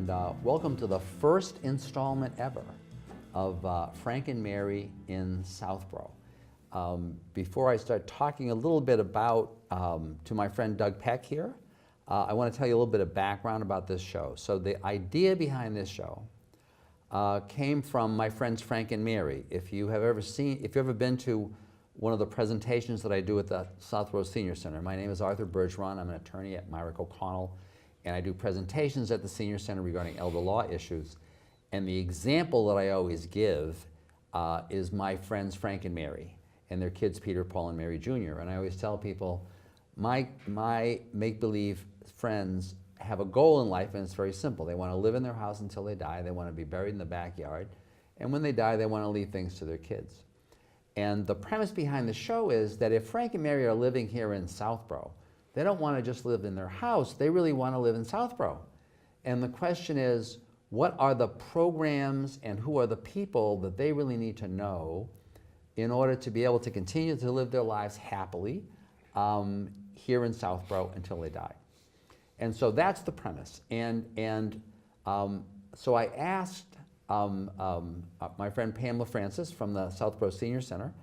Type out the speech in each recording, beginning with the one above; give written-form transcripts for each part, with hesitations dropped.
and welcome to the first installment ever of Frank and Mary in Southborough. Before I start talking a little bit about, to my friend Doug Peck here, I want to tell you a little bit of background about this show. So the idea behind this show came from my friends Frank and Mary. If you've ever been to one of the presentations that I do at the Southborough Senior Center, my name is Arthur Bergeron. I'm an attorney at Myrick O'Connell, and I do presentations at the Senior Center regarding elder law issues. And the example that I always give is my friends Frank and Mary and their kids Peter, Paul, and Mary Jr. And I always tell people, my make-believe friends have a goal in life, and it's very simple. They want to live in their house until they die. They want to be buried in the backyard. And when they die, they want to leave things to their kids. And the premise behind the show is that if Frank and Mary are living here in Southborough, they don't want to just live in their house. They really want to live in Southborough. And the question is, what are the programs and who are the people that they really need to know in order to be able to continue to live their lives happily here in Southborough until they die? And so that's the premise. And so I asked my friend Pamela Francis from the Southborough Senior Center,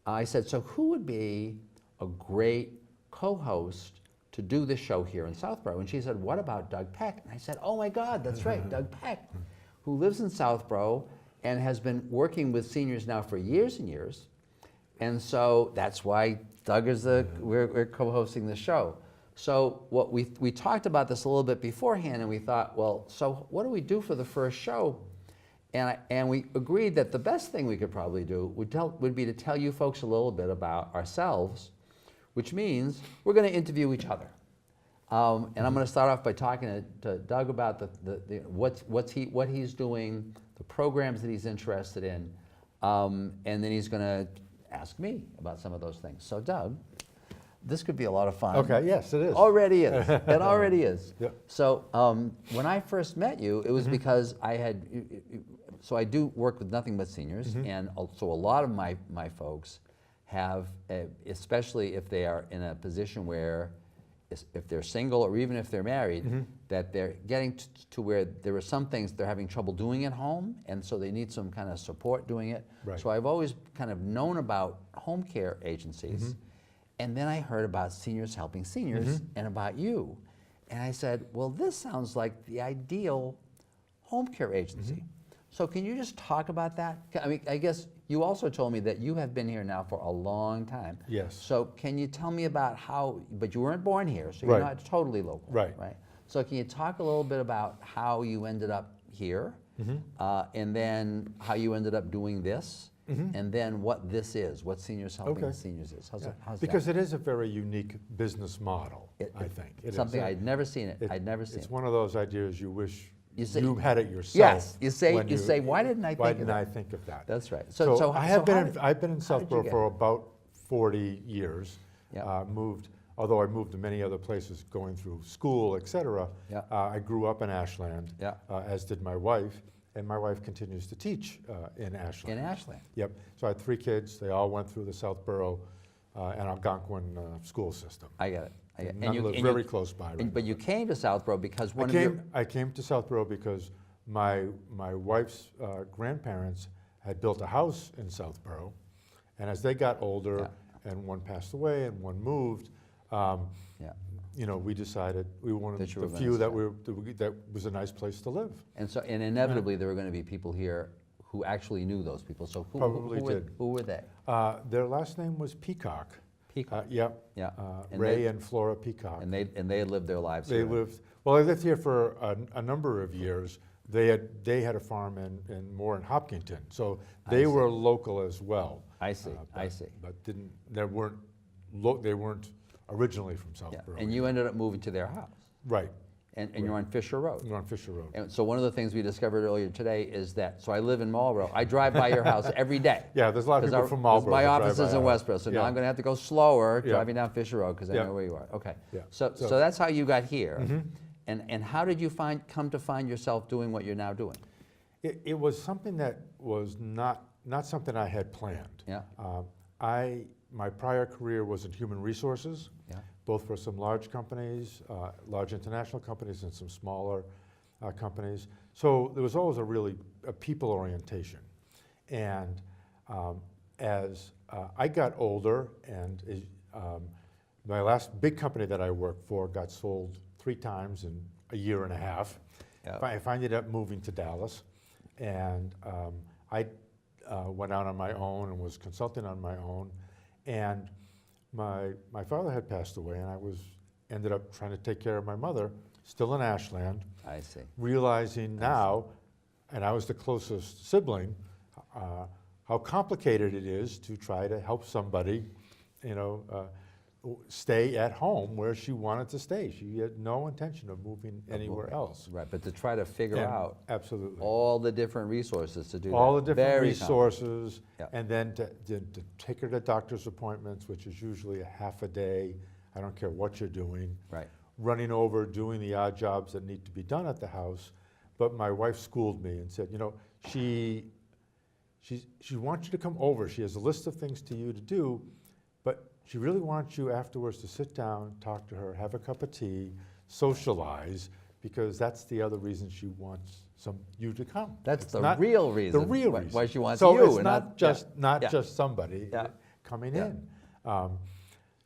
I said, so who would be a great co-host to do this show here in Southborough? And she said, what about Doug Peck? And I said, oh my God, that's right, Doug Peck, who lives in Southborough and has been working with seniors now for years and years. And so that's why Doug is we're co-hosting the show. So what we talked about this a little bit beforehand, and we thought, well, so what do we do for the first show? And we agreed that the best thing we could probably do would be to tell you folks a little bit about ourselves, which means we're going to interview each other. And I'm going to start off by talking to Doug about what he's doing, the programs that he's interested in, and then he's going to ask me about some of those things. So Doug, this could be a lot of fun. Okay, yes, it is. Already is. It already is. Yep. So when I first met you, it was because so I do work with nothing but seniors, and so a lot of my folks have, especially if they are in a position where, if they're single or even if they're married, that they're getting to where there are some things they're having trouble doing at home, and so they need some kind of support doing it. Right. So I've always kind of known about home care agencies, and then I heard about seniors helping seniors and about you. And I said, well, this sounds like the ideal home care agency. So can you just talk about that? I mean, I guess you also told me that you have been here now for a long time. Yes. So can you tell me about how, but you weren't born here, so you're Right. not totally local. Right. Right. So can you talk a little bit about how you ended up here, and then how you ended up doing this, and then what this is, what Seniors Helping Seniors is. How's because that? it is a very unique business model, I think. It something is. I'd never seen it. I'd never seen it. It's one of those ideas you wish say, you had it yourself. Yes, you say, why didn't I think of that? Why didn't I think of that? That's right. So I've been in how Southborough did you for about 40 years. Yeah. Although I moved to many other places going through school, et cetera. Yeah. I grew up in Ashland, Yeah. As did my wife, and my wife continues to teach in Ashland. In Ashland. Yep. So I had 3 kids. They all went through the Southborough and Algonquin school system. I get it. And you live very close by. Right but you came to Southborough because I came to Southborough because my wife's grandparents had built a house in Southborough, and as they got older, and one passed away and one moved, you know, we decided we wanted the few that was a nice place to live. And so, and inevitably, there were going to be people here who actually knew those people. So who were they? Their last name was Peacock. Peacock. Yep. Yeah. Ray and Flora Peacock. And they had lived their lives They here. They lived here for a number of years. They had a farm in Hopkinton, so they were local as well. I see. I see. But they weren't originally from Southborough. And you ended up moving to their house. Right. And you're on Fisher Road. You're on Fisher Road. And so one of the things we discovered earlier today is that, so I live in Marlborough. I drive by your house every day. Yeah, there's a lot of people from Marlborough. My that office drive is by in ours. Westborough, so now I'm going to have to go slower driving down Fisher Road because I Yeah. know where you are. Okay. Yeah. So that's how you got here. And how did you come to find yourself doing what you're now doing? It was something that was not something I had planned. Yeah. My prior career was in human resources, Yeah. both for some large companies, large international companies, and some smaller companies. So there was always a people orientation. And as I got older, and my last big company that I worked for got sold 3 times in a year and a half. Yep. I ended up moving to Dallas, and I went out on my own and was consulting on my own. And my father had passed away, and I ended up trying to take care of my mother, still in Ashland. I see. Realizing now, and I was the closest sibling, how complicated it is to try to help somebody, stay at home where she wanted to stay. She had no intention of moving anywhere else. Right, but to try to figure out absolutely all the different resources to do all that. the different Very resources, Yep. and then to take her to doctor's appointments, which is usually a half a day. I don't care what you're doing. Right. Running over, doing the odd jobs that need to be done at the house. But my wife schooled me and said, she wants you to come over. She has a list of things to do, but she really wants you afterwards to sit down, talk to her, have a cup of tea, socialize, because that's the other reason she wants you to come. That's It's the not real reason. The real reason. Why she wants so you. it's and not just somebody Yeah. coming Yeah. in.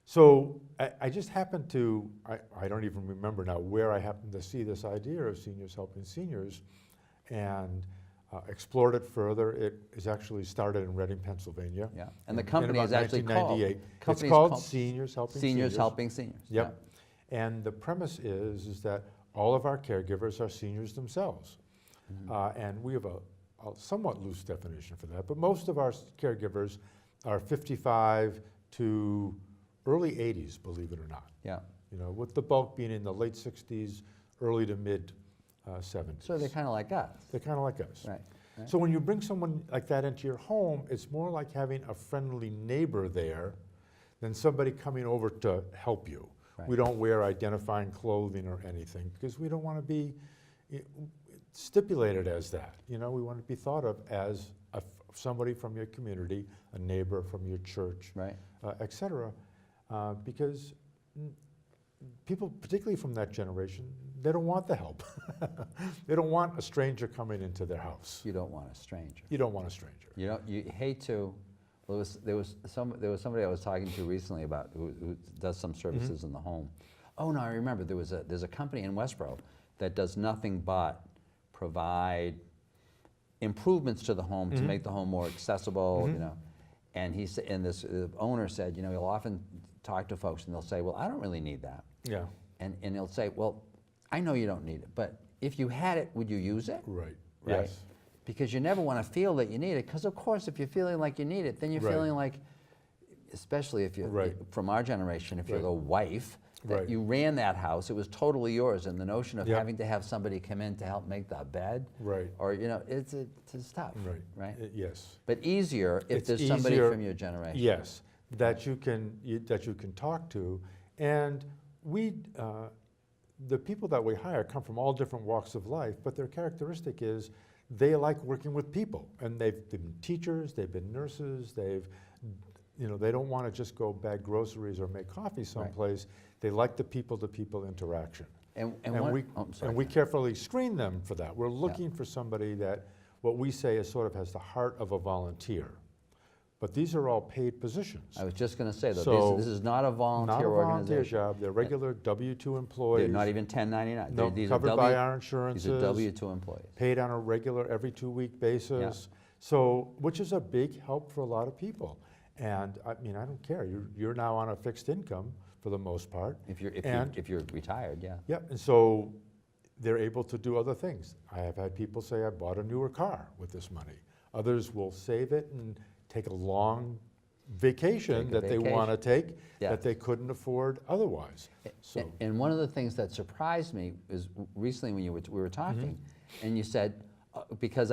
So I just happened to, I don't even remember now where I happened to see this idea of seniors helping seniors, and explored it further. It is actually started in Reading, Pennsylvania. Yeah, and the in company about is actually called. 1998. It's called Seniors Helping Seniors. Seniors Helping Seniors. Yep. And the premise is that all of our caregivers are seniors themselves. And we have a somewhat loose definition for that, but most of our caregivers are 55 to early 80s, believe it or not. Yeah. With the bulk being in the late 60s, early to mid 70s. So they're kind of like us. They're kind of like us. Right. So when you bring someone like that into your home, it's more like having a friendly neighbor there than somebody coming over to help you. Right. We don't wear identifying clothing or anything because we don't want to be stipulated as that. We want to be thought of as somebody from your community, a neighbor from your church, Right. et cetera, because people, particularly from that generation, they don't want the help. They don't want a stranger coming into their house. You don't want a stranger. You don't want a stranger. You hate to. Well, there was somebody I was talking to recently about who does some services in the home. Oh no, I remember there's a company in Westboro that does nothing but provide improvements to the home to make the home more accessible. And the owner said, he'll often talk to folks and they'll say, well, I don't really need that. Yeah. And he'll say, well, I know you don't need it, but if you had it, would you use it? Right. Right? Yes. Because you never want to feel that you need it, because of course if you're feeling like you need it, then you're Right. feeling like, especially if you're, Right. from our generation, if you're Right. the wife, that Right. you ran that house, it was totally yours, and the notion of Yep. having to have somebody come in to help make the bed, Right. or it's tough, Right. right? Yes. But easier if It's there's somebody easier- from your generation. Yes, that you can talk to, and the people that we hire come from all different walks of life, but their characteristic is they like working with people, and they've been teachers, they've been nurses, they don't want to just go bag groceries or make coffee someplace. They like the people-to-people interaction. And we carefully screen them for that. We're looking for somebody that, what we say is sort of has the heart of a volunteer. But these are all paid positions. I was just going to say, though, So, this is not a volunteer Not a volunteer organization. job. They're regular W-2 employees. They're not even 1099. No, These covered are by our insurances. These are W-2 employees. Paid on a regular, every 2-week basis. So, which is a big help for a lot of people. And I don't care. You're now on a fixed income for the most part. If you're retired, yeah. Yep, and so they're able to do other things. I have had people say, I bought a newer car with this money. Others will save it and take a long vacation that they want to take that they couldn't afford otherwise. So. And one of the things that surprised me is recently when we were talking, and you said, because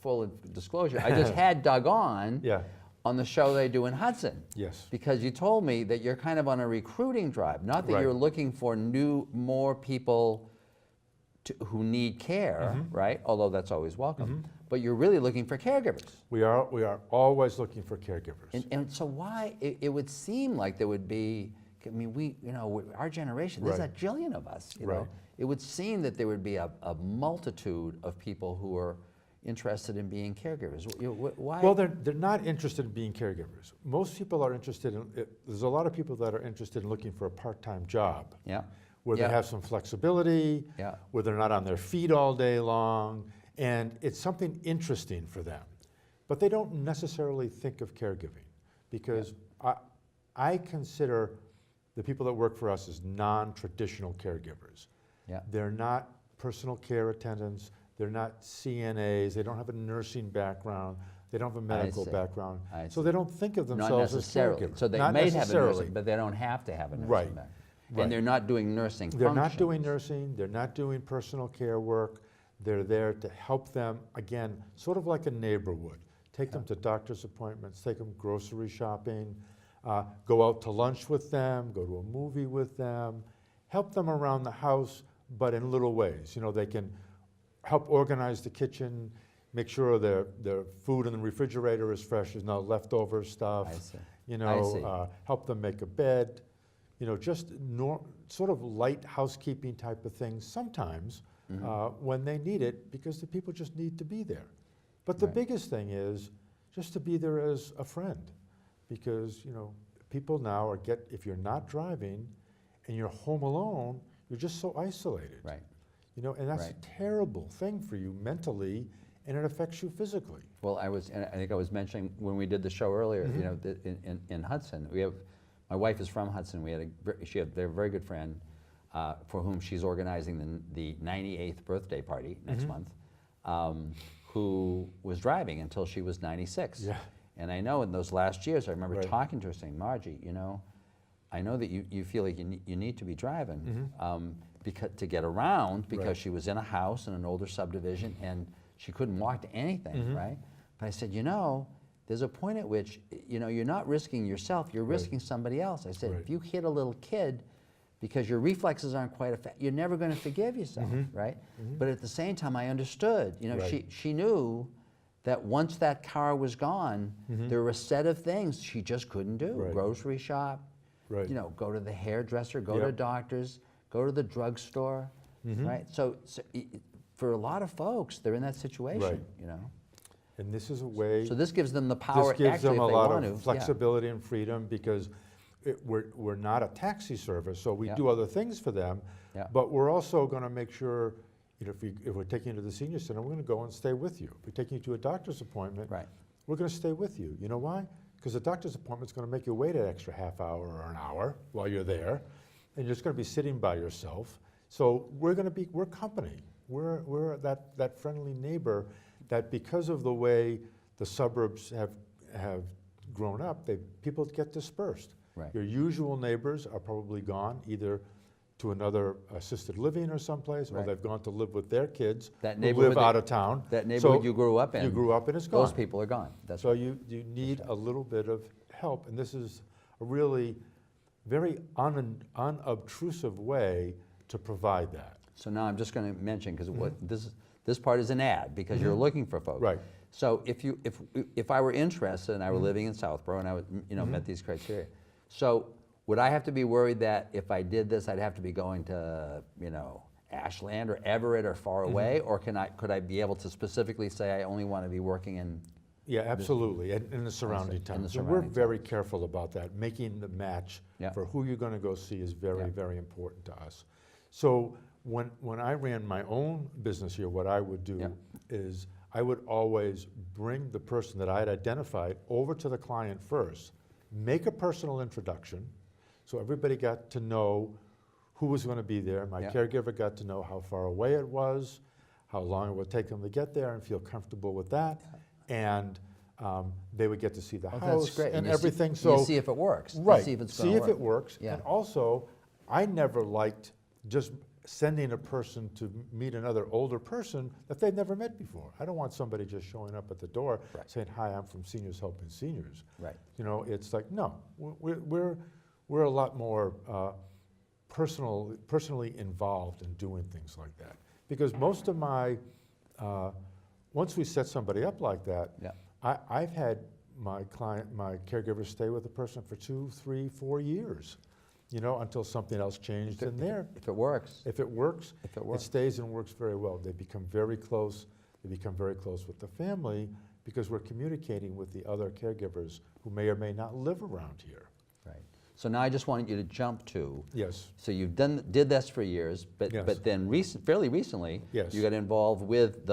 full disclosure, I just had Doug on the show they do in Hudson. Yes. Because you told me that you're kind of on a recruiting drive, not that you're looking for more people who need care, right? Although that's always welcome. But you're really looking for caregivers. We are always looking for caregivers. And so why, it would seem like there would be, our generation, there's a jillion of us, you know. it would seem that there would be a multitude of people who are interested in being caregivers. Why? Well, they're not interested in being caregivers. Most people are interested in, there's a lot of people that are interested in looking for a part-time job. Yeah. Where Yeah. they have some flexibility, Yeah. where they're not on their feet all day long, and it's something interesting for them. But they don't necessarily think of caregiving, because I consider the people that work for us as non-traditional caregivers. Yeah. They're not personal care attendants, they're not CNAs, they don't have a nursing background, they don't have a medical see. background. I So see. they don't think of Not themselves as necessarily. caregivers. So they Not may have a necessarily. nursing, but they don't have to have a nursing Right. background. Right. And they're not doing nursing They're not functions. doing nursing, they're not doing personal care work. They're there to help them, again, sort of like a neighbor would. Take them to doctor's appointments, take them grocery shopping, go out to lunch with them, go to a movie with them, help them around the house, but in little ways. You know, they can help organize the kitchen, make sure their food in the refrigerator is fresh, there's no leftover stuff. I see. You I see. know, help them make a bed. You know, just sort of light housekeeping type of things sometimes when they need it, because the people just need to be there. But the Right. biggest thing is just to be there as a friend, because, you know, people now if you're not driving and you're home alone, you're just so isolated. Right. You know, and that's Right. a terrible thing for you mentally, and it affects you physically. Well, and I think I was mentioning when we did the show earlier, you know, in Hudson, my wife is from Hudson. They're a very good friend for whom she's organizing the 98th birthday party next month, who was driving until she was 96. Yeah. And I know in those last years, I remember Right. talking to her saying, Margie, you know, I know that you feel like you need to be driving because to get around, because Right. she was in a house in an older subdivision and she couldn't walk to anything, right? But I said, you know, there's a point at which, you know, you're not risking yourself, you're risking somebody else. I said, Right. if you hit a little kid because your reflexes aren't quite effective, you're never going to forgive yourself, right? But at the same time, I understood. You know, Right. she knew that once that car was gone, there were a set of things she just couldn't do. Right. Grocery shop, Right. you know, go to the hairdresser, go to Yep. doctors, go to the drugstore, right? So for a lot of folks, they're in that situation, Right. you know. And this is a way. So this gives them the power, This gives actually, them a if they lot want of to. flexibility and freedom, because we're not a taxi service, so we Yeah. do other things for them. Yeah. But we're also going to make sure, you know, if we're taking you to the senior center, we're going to go and stay with you. If we're taking you to a doctor's appointment, Right. we're going to stay with you. You know why? Because the doctor's appointment's going to make you wait an extra half hour or an hour while you're there, and you're just going to be sitting by yourself. So we're company. We're that friendly neighbor that, because of the way the suburbs have grown up, people get dispersed. Right. Your usual neighbors are probably gone, either to another assisted living or someplace, or Right. they've gone to live with their kids That who neighborhood live that- out of town. That neighborhood So you grew up in. You grew up and it's gone. Those people are gone. That's So right. you need a little bit of help, and this is a really very unobtrusive way to provide that. So now I'm just going to mention, because this part is an ad, because you're looking for folks. Right. So if I were interested and I were living in Southborough and I would, met these criteria, so would I have to be worried that if I did this, I'd have to be going to, Ashland or Everett or far away, or could I be able to specifically say I only want to be working in? Yeah, absolutely, and in the surrounding in the towns. And surrounding we're very careful about that. Making the match Yeah. for who you're going to go see is very, Yeah. very important to us. So when I ran my own business here, what I would do Yeah. is I would always bring the person that I had identified over to the client first, make a personal introduction, so everybody got to know who was going to be there. My Yeah. caregiver got to know how far away it was, how long it would take them to get there, and feel comfortable with that. And they would get to see the Oh, house that's great. and you see- everything. you see if it works. You Right. see if it's See going to if work. it works. Yeah. And also, I never liked just sending a person to meet another older person that they've never met before. I don't want somebody just showing up at the door Right. saying, "Hi, I'm from Seniors Helping Seniors." Right. It's like, no, we're a lot more personally involved in doing things like that. Because most of my, once we set somebody up like that, Yeah. I've had my caregiver stay with the person for 2, 3, 4 years. until something else changed in there. If it works. If it works, If it works. it stays and works very well. They become very close. They become very close with the family because we're communicating with the other caregivers who may or may not live around here. Right. So now I just wanted you to jump to. Yes. So you've did this for years, but Yes. but then fairly recently, Yes. you got involved with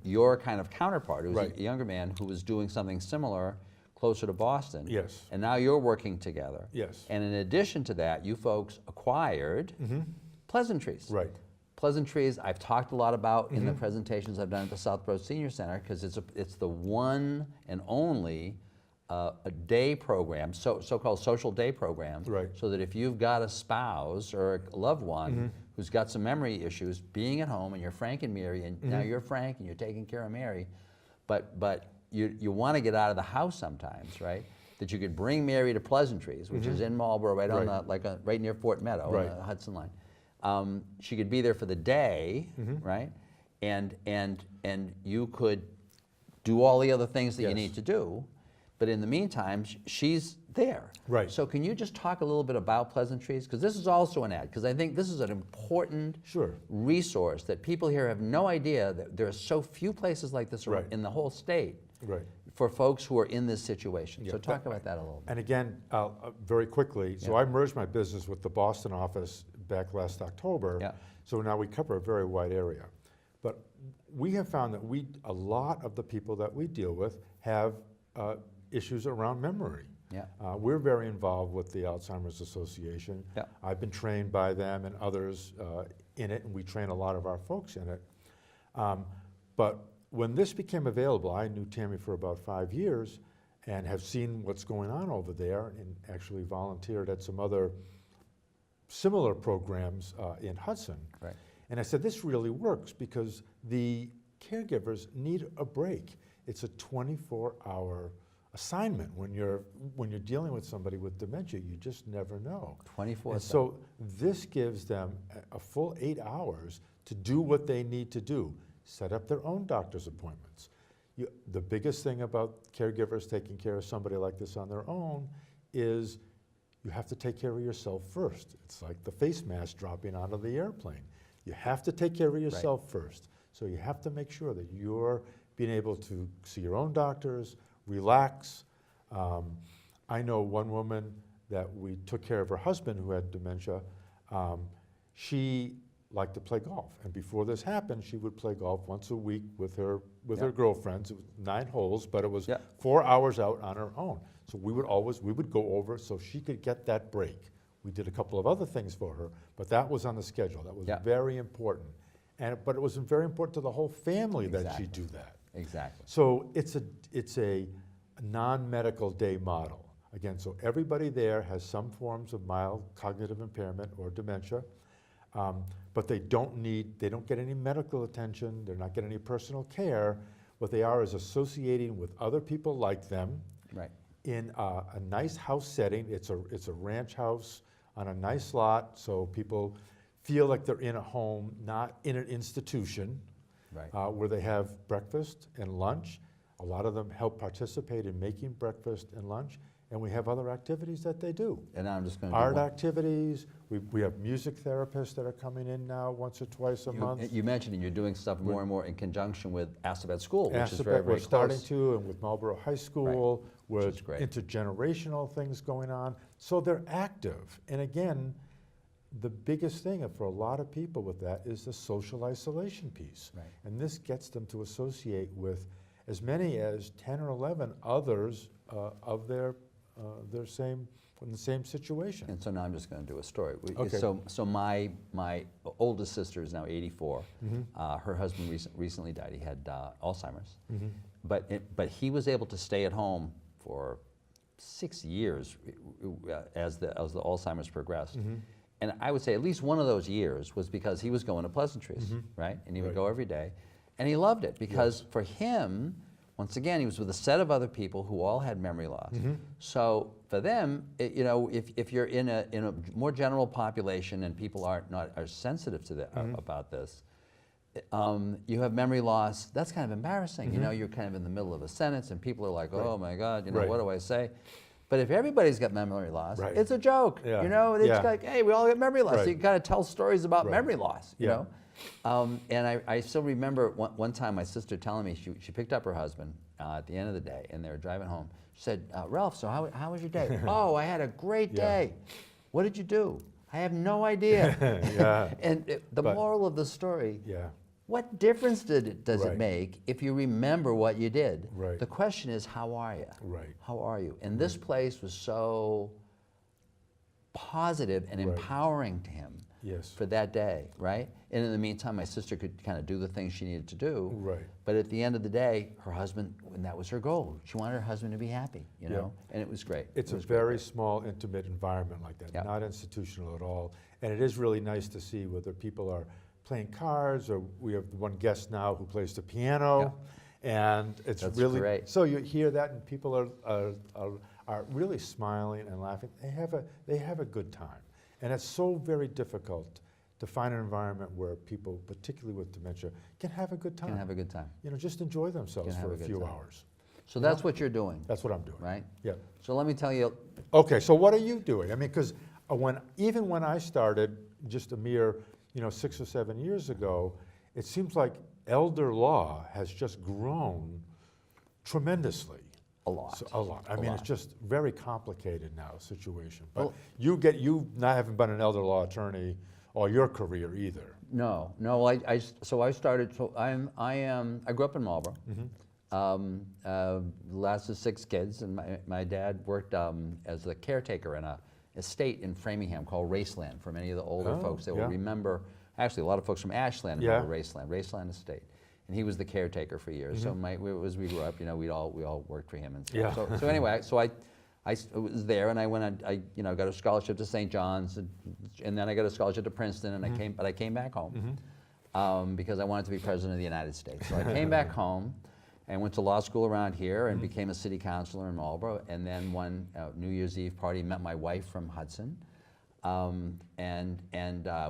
your kind of counterpart, who was Right. a younger man who was doing something similar closer to Boston. Yes. And now you're working together. Yes. And in addition to that, you folks acquired Pleasantries. Right. Pleasantries, I've talked a lot about in the presentations I've done at the Southborough Senior Center, because it's the one and only a day program, so-called social day program, Right. so that if you've got a spouse or a loved one who's got some memory issues, being at home, and you're Frank and Mary, and now you're Frank and you're taking care of Mary, but you want to get out of the house sometimes, right? That you could bring Mary to Pleasantries, which is in Marlborough, right on the right near Fort Meadow, Right. on the Hudson line. She could be there for the day, right? And you could do all the other things that you Yes. need to do, but in the meantime, she's there. Right. So can you just talk a little bit about Pleasantries? Because this is also an ad, because I think this is an important Sure. resource that people here have no idea that there are so few places like this Right. in the whole state Right. for folks who are in this situation. Yeah, So talk about that a little bit. And again, very quickly, so I merged my business with the Boston office back last October. Yeah. So now we cover a very wide area. But we have found that a lot of the people that we deal with have issues around memory. Yeah. We're very involved with the Alzheimer's Association. Yeah. I've been trained by them and others in it, and we train a lot of our folks in it. But when this became available, I knew Tammy for about 5 years and have seen what's going on over there, and actually volunteered at some other similar programs in Hudson. Right. And I said, this really works because the caregivers need a break. It's a 24-hour assignment. When you're dealing with somebody with dementia, you just never know. 24/7. And so this gives them a full 8 hours to do what they need to do. Set up their own doctor's appointments. The biggest thing about caregivers taking care of somebody like this on their own is you have to take care of yourself first. It's like the face mask dropping out of the airplane. You have to take care of yourself first. So you have to make sure that you're being able to see your own doctors, relax. I know one woman that we took care of her husband who had dementia. She liked to play golf, and before this happened, she would play golf once a week with her girlfriends. It was 9 holes, but it was 4 hours out on her own. So we would go over so she could get that break. We did a couple of other things for her, but that was on the schedule. That was very important. But it was very important to the whole family that she do that. Exactly. So it's a non-medical day model. Again, so everybody there has some forms of mild cognitive impairment or dementia, but they don't get any medical attention, they're not getting any personal care. What they are is associating with other people like them in a nice house setting. It's a ranch house on a nice lot, so people feel like they're in a home, not in an institution, where they have breakfast and lunch. A lot of them help participate in making breakfast and lunch, and we have other activities that they do. And I'm just going to Art activities. We have music therapists that are coming in now once or twice a month. You mentioned you're doing stuff more and more in conjunction with Assabet School, which is Assabet, very, very we're starting close. to, and with Marlborough High School, Which with is great. intergenerational things going on. So they're active. And again, the biggest thing for a lot of people with that is the social isolation piece. And this gets them to associate with as many as 10 or 11 others of their same, in the same situation. And so now I'm just going to do a story. Okay. So my oldest sister is now 84. Her husband recently died. He had Alzheimer's. But he was able to stay at home for 6 years as the Alzheimer's progressed. And I would say at least one of those years was because he was going to Pleasantries, right? And he would go every day. And he loved it because for him, once again, he was with a set of other people who all had memory loss. So for them, if you're in a more general population and people are sensitive to about this, you have memory loss. That's kind of embarrassing. You're kind of in the middle of a sentence and people are like, oh my God, what do I say? But if everybody's got memory loss, Right. it's a joke. Yeah. You know, it's Yeah. like, hey, we all get memory loss. Right. So you got to tell stories about Right. memory loss. You Yeah. know, and I still remember one time my sister telling me she picked up her husband at the end of the day, and they were driving home. She said, Ralph, so how was your day? Oh, I had a great Yeah. day. What did you do? I have no idea. Yeah. And the But- moral of the story, Yeah. what difference does Right. it make if you remember what you did? Right. The question is, how are you? Right. How are you? And this place was so positive and Right. empowering to him Yes. for that day, right? And in the meantime, my sister could kind of do the things she needed to do. Right. But at the end of the day, her husband, and that was her goal. She wanted her husband to be happy, you Yeah. know? And it was great. It's It a was great. very small, intimate environment like that, Yeah. not institutional at all. And it is really nice to see whether people are playing cards, or we have one guest now who plays the piano, and it's That's really great. so you hear that, and people are really smiling and laughing. They have a good time, and it's so very difficult to find an environment where people, particularly with dementia, can have a good time. Can have a good time. You know, just enjoy themselves Can have for a a good few time. hours. So that's what you're doing, That's what I'm doing. right? Yeah. So let me tell you, Okay, so what are you doing? I mean, because even when I started, just a mere 6 or 7 years ago, it seems like elder law has just grown tremendously. a lot. So, a lot. I A mean, lot. it's just very complicated now situation. But Well- you not haven't been an elder law attorney all your career either. No. So I started. So I grew up in Marlborough. Last of 6 kids, and my dad worked as a caretaker in a estate in Framingham called Raceland. For many of the older Oh, folks, they yeah. will remember. Actually, a lot of folks from Ashland Yeah. remember Raceland Estate, and he was the caretaker for years. So as we grew up, we all worked for him and stuff. Yeah. So anyway, I was there, and I went. I got a scholarship to St. John's, and then I got a scholarship to Princeton, and I came back home because I wanted to be president of the United States. So I came back home and went to law school around here and became a city councilor in Marlborough. And then one New Year's Eve party, met my wife from Hudson, and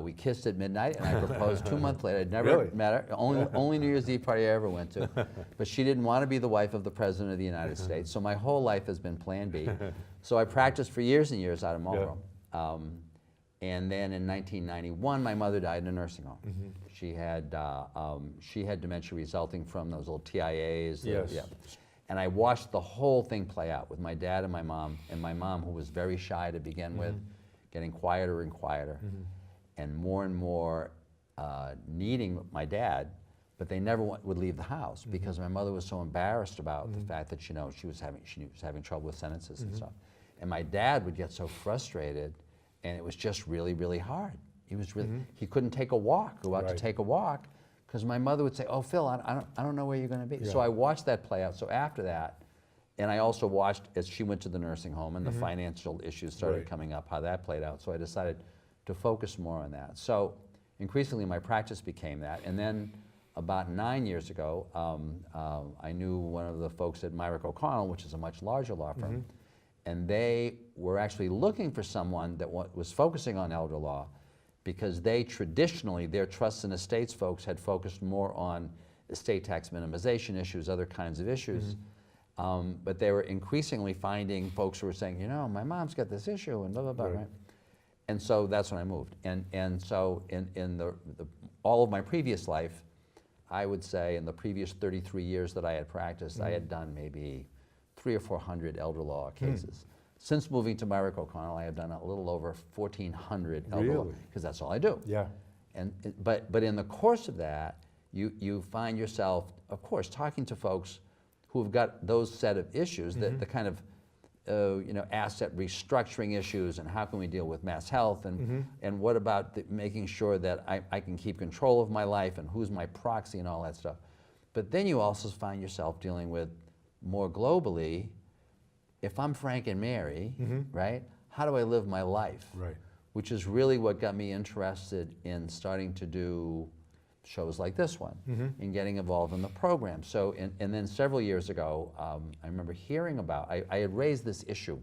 we kissed at midnight, and I proposed 2 months later. I'd never Really? met her. Only New Year's Eve party I ever went to. But she didn't want to be the wife of the President of the United States. So my whole life has been Plan B. So I practiced for years and years out of Marlborough. And then in 1991, my mother died in a nursing home. She had dementia resulting from those little TIAs. Yes. And I watched the whole thing play out with my dad and my mom, who was very shy to begin with, getting quieter and quieter, and more needing my dad, but they never would leave the house because my mother was so embarrassed about the fact that she was having trouble with sentences and stuff. And my dad would get so frustrated, and it was just really, really hard. He couldn't take a walk, go out to Right. take a walk, because my mother would say, "Oh, Phil, I don't know where you're going to be." Yeah. So I watched that play out. So after that, and I also watched as she went to the nursing home and the financial issues started Right. coming up, how that played out. So I decided to focus more on that. So increasingly my practice became that. And then about 9 years ago, I knew one of the folks at Myrick O'Connell, which is a much larger law firm, and they were actually looking for someone that was focusing on elder law, because they traditionally, their trusts and estates folks had focused more on estate tax minimization issues, other kinds of issues. But they were increasingly finding folks who were saying, my mom's got this issue and blah, blah, blah, Right. right? And so that's when I moved. And so in all of my previous life, I would say in the previous 33 years that I had practiced, I had done maybe 300 or 400 elder law cases. Since moving to Myrick O'Connell, I have done a little over 1,400 elder law, Really? because that's all I do. Yeah. But in the course of that, you find yourself, of course, talking to folks who have got those set of issues, the kind of asset restructuring issues, and how can we deal with mass health, and what about making sure that I can keep control of my life, and who's my proxy, and all that stuff. But then you also find yourself dealing with, more globally, if I'm Frank and Mary, right, how do I live my life? Right. Which is really what got me interested in starting to do shows like this one, and getting involved in the program. So, and then several years ago, I remember hearing about, I had raised this issue.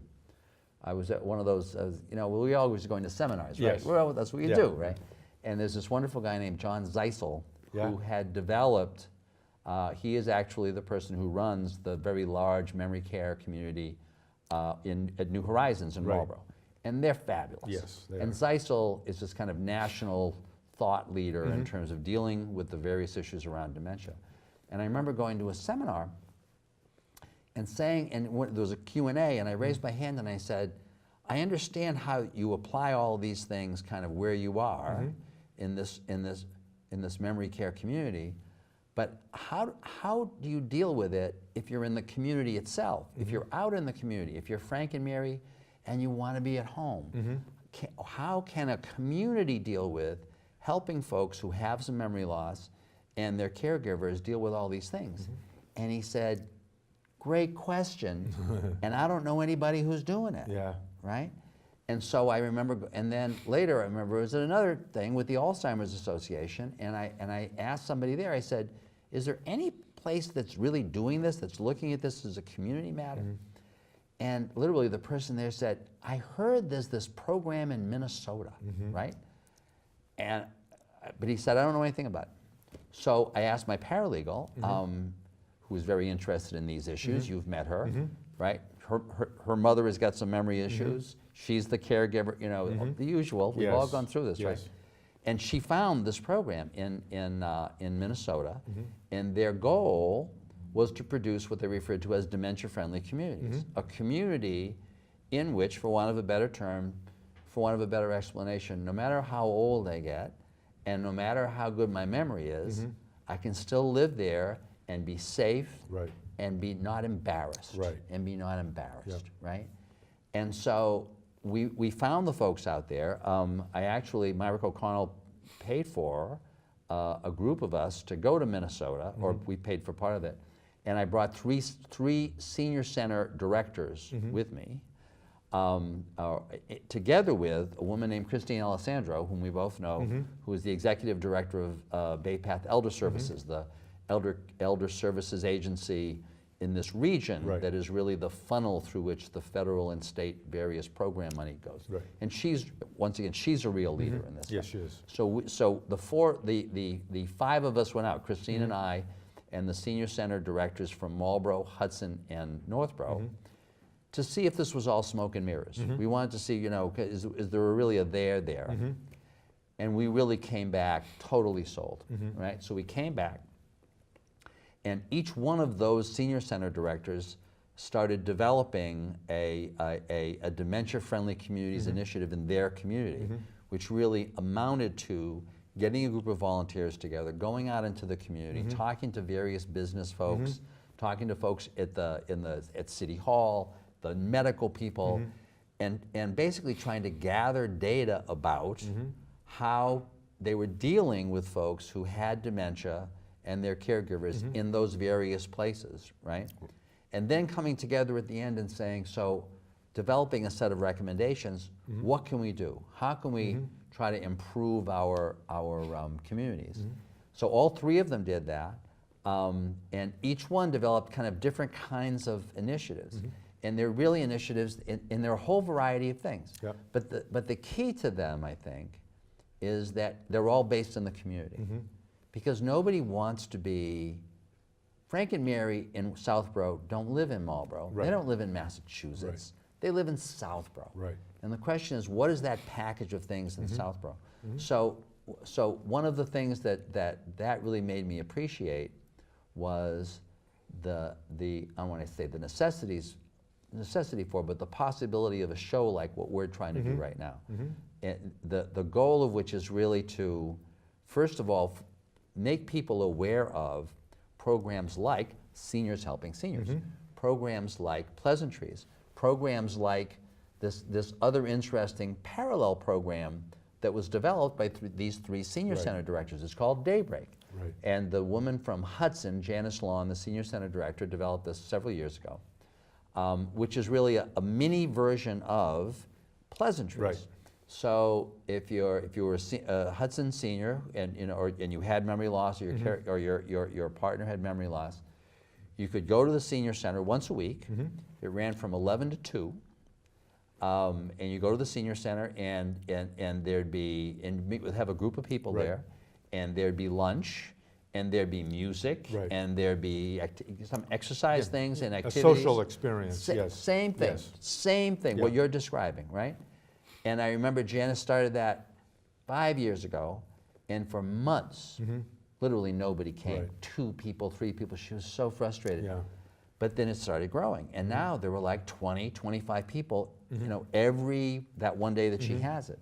I was at one of those, we always going to seminars, right? Yes. Well, that's what you Yeah. do, right? And there's this wonderful guy named John Zeisel, Yeah. who had developed, he is actually the person who runs the very large memory care community at New Horizons in Right. Marlborough. And they're fabulous. Yes, they and are. Zeisel is this kind of national thought leader in terms of dealing with the various issues around dementia. And I remember going to a seminar and saying, and there was a Q&A, and I raised my hand and I said, I understand how you apply all these things kind of where you are in this memory care community, but how do you deal with it if you're in the community itself? If you're out in the community, if you're Frank and Mary and you want to be at home, how can a community deal with helping folks who have some memory loss and their caregivers deal with all these things? And he said, great question, and I don't know anybody who's doing it. Yeah. Right? And so I remember, and then later I remember it was another thing with the Alzheimer's Association, and I asked somebody there, I said, is there any place that's really doing this, that's looking at this as a community matter? And literally the person there said, I heard there's this program in Minnesota, right? And, but he said, I don't know anything about it. So I asked my paralegal, who is very interested in these issues, you've met her, right? Her mother has got some memory issues. She's the caregiver, you know, the usual. We've all gone through this, right? And she found this program in Minnesota, and their goal was to produce what they referred to as dementia-friendly communities, a community in which, for want of a better term, for want of a better explanation, no matter how old I get, and no matter how good my memory is, I can still live there and be safe, and be not embarrassed, and be not embarrassed, right? And so we found the folks out there. Myrick O'Connell paid for a group of us to go to Minnesota, or we paid for part of it, and I brought three senior center directors with me, together with a woman named Christine Alessandro, whom we both know, who is the executive director of Bay Path Elder Services, the elder services agency in this region that is really the funnel through which the federal and state various program money goes. And she's, once again, she's a real leader in this. Yes, she is. So the five of us went out, Christine and I, and the senior center directors from Marlborough, Hudson, and Northborough, to see if this was all smoke and mirrors. We wanted to see, you know, is there really a there? And we really came back totally sold, right? So we came back, and each one of those senior center directors started developing a dementia-friendly communities initiative in their community, which really amounted to getting a group of volunteers together, going out into the community, talking to various business folks, talking to folks at City Hall, the medical people, and basically trying to gather data about how they were dealing with folks who had dementia and their caregivers in those various places, right? And then coming together at the end and saying, so developing a set of recommendations, what can we do? How can we try to improve our communities? So all three of them did that, and each one developed kind of different kinds of initiatives. And they're really initiatives in their whole variety of things. But the key to them, I think, is that they're all based in the community. Because nobody wants to be, Frank and Mary in Southborough don't live in Marlborough. They don't live in Massachusetts. They live in Southborough. And the question is, what is that package of things in Southborough? So one of the things that really made me appreciate was I want to say the necessity for, but the possibility of a show like what we're trying to do right now. And the goal of which is really to, first of all, make people aware of programs like Seniors Helping Seniors, programs like Pleasantries, programs like this other interesting parallel program that was developed by these three senior center directors. It's called Daybreak. And the woman from Hudson, Janice Lawn, the senior center director, developed this several years ago, which is really a mini version of Pleasantries. So if you were a Hudson senior and you had memory loss, or your partner had memory loss, you could go to the senior center once a week. It ran from 11 to 2, and you go to the senior center and have a group of people there, and there'd be lunch, and there'd be music, Right. and there'd be some exercise things and A activities. social experience, yes. Same thing, Yes. same thing, Yeah. what you're describing, right? And I remember Janice started that 5 years ago, and for months, literally nobody came. Right. 2 people, 3 people, she was so frustrated. Yeah. But then it started growing, and now there were like 20, 25 people, you know, that one day that she has it.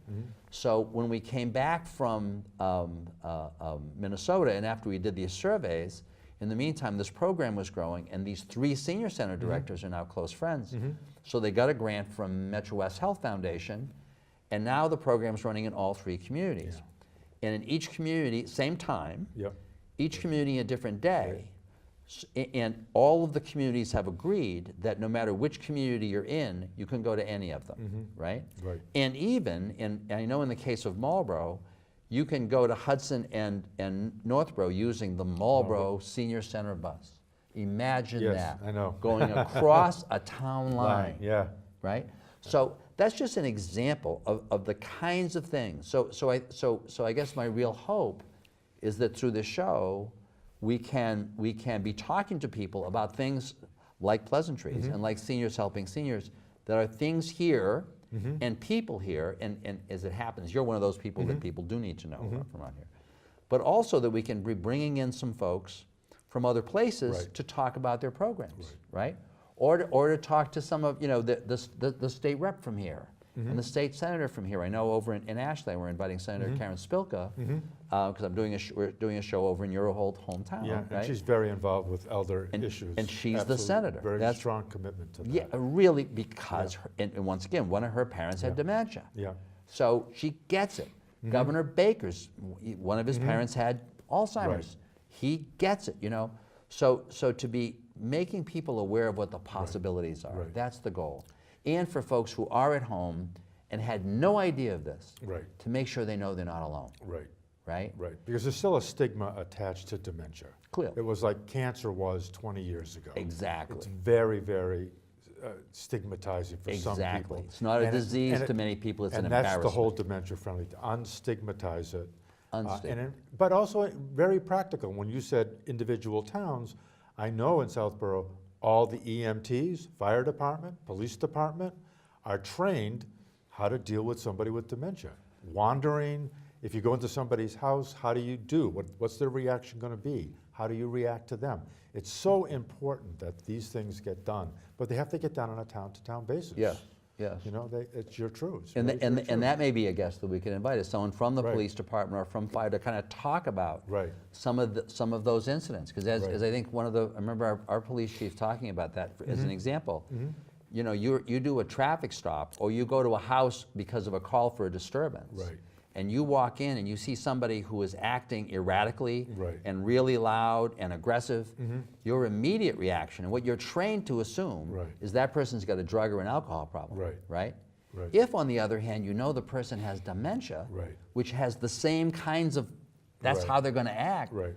So when we came back from Minnesota, and after we did these surveys, in the meantime, this program was growing, and these 3 senior center directors are now close friends. So they got a grant from Metro West Health Foundation, and now the program's running in all 3 communities. And in each community, same time, Yep. each community a different day. And all of the communities have agreed that no matter which community you're in, you can go to any of them, right? Right. And even, and I know in the case of Marlboro, you can go to Hudson and Northborough using the Marlboro Senior Center bus. Imagine Yes, that. I know. Going across a town line, Yeah. right? So that's just an example of the kinds of things. So I guess my real hope is that through this show, we can be talking to people about things like pleasantries and like seniors helping seniors, that are things here and people here, and as it happens, you're one of those people that people do need to know from out here. But also that we can be bringing in some folks from other places Right. to talk about their programs, right? Or to talk to some of, you know, the state rep from here and the state senator from here. I know over in Ashland, we're inviting Senator Karen Spilka, because we're doing a show over in your old hometown, Yeah, right? and she's very involved with elder issues. and she's the Absolutely. senator. Very That's- strong commitment to that. Yeah, really, because, and once again, one of her parents had dementia. Yeah. So she gets it. Governor Baker's, one of his parents had Alzheimer's. Right. He gets it, you know. So to be making people aware of what the possibilities are, Right. that's the goal. And for folks who are at home and had no idea of this, Right. to make sure they know they're not alone, Right. right? Right, because there's still a stigma attached to dementia. Clearly. It was like cancer was 20 years ago. Exactly. It's very, very stigmatizing for some Exactly. people. It's not a And it- disease and it- to many people, it's an And that's embarrassment. the whole dementia-friendly, to unstigmatize it. Unstigmatize. But also very practical. When you said individual towns, I know in Southborough, all the EMTs, fire department, police department, are trained how to deal with somebody with dementia. Wandering, if you go into somebody's house, how do you do? What's their reaction going to be? How do you react to them? It's so important that these things get done, but they have to get done on a town-to-town basis. Yes, yes. You know, it's your true. It's And, really and, true. and that may be a guest that we can invite, is someone from the Right. police department or from fire to kind of talk about Right. some of those incidents. Because Right. as I think I remember our police chief talking about that as an example. You know, you do a traffic stop, or you go to a house because of a call for a disturbance. Right. And you walk in and you see somebody who is acting erratically Right. and really loud and aggressive. Your immediate reaction, and what you're trained to assume, Right. is that person's got a drug or an alcohol problem. Right. Right? Right. If, on the other hand, you know the person has dementia, Right. which has the same kinds of, that's Right. how they're going to act, Right.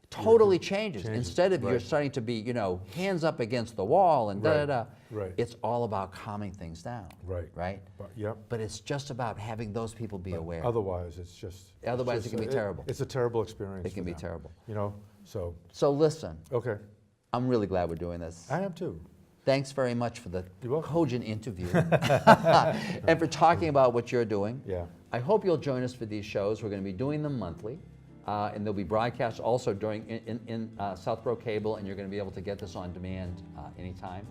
totally changes. Changes, Instead of you're right. starting to be, you know, hands up against the wall and Right, da-da-da, right. it's all about calming things down. Right. Right? Yep. But it's just about having those people be aware. Otherwise, it's just. Otherwise, it's it can be terrible. It's a terrible experience. It can for be them, terrible. You know, so, So listen, okay. I'm really glad we're doing this. I am too. Thanks very much for the You're welcome. cogent interview and for talking about what you're doing. Yeah. I hope you'll join us for these shows. We're going to be doing them monthly, and they'll be broadcast also in Southborough Cable, and you're going to be able to get this on demand anytime.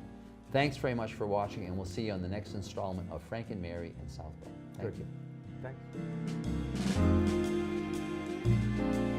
Thanks very much for watching, and we'll see you on the next installment of Frank and Mary in Southborough. Thank Good. you. Thanks.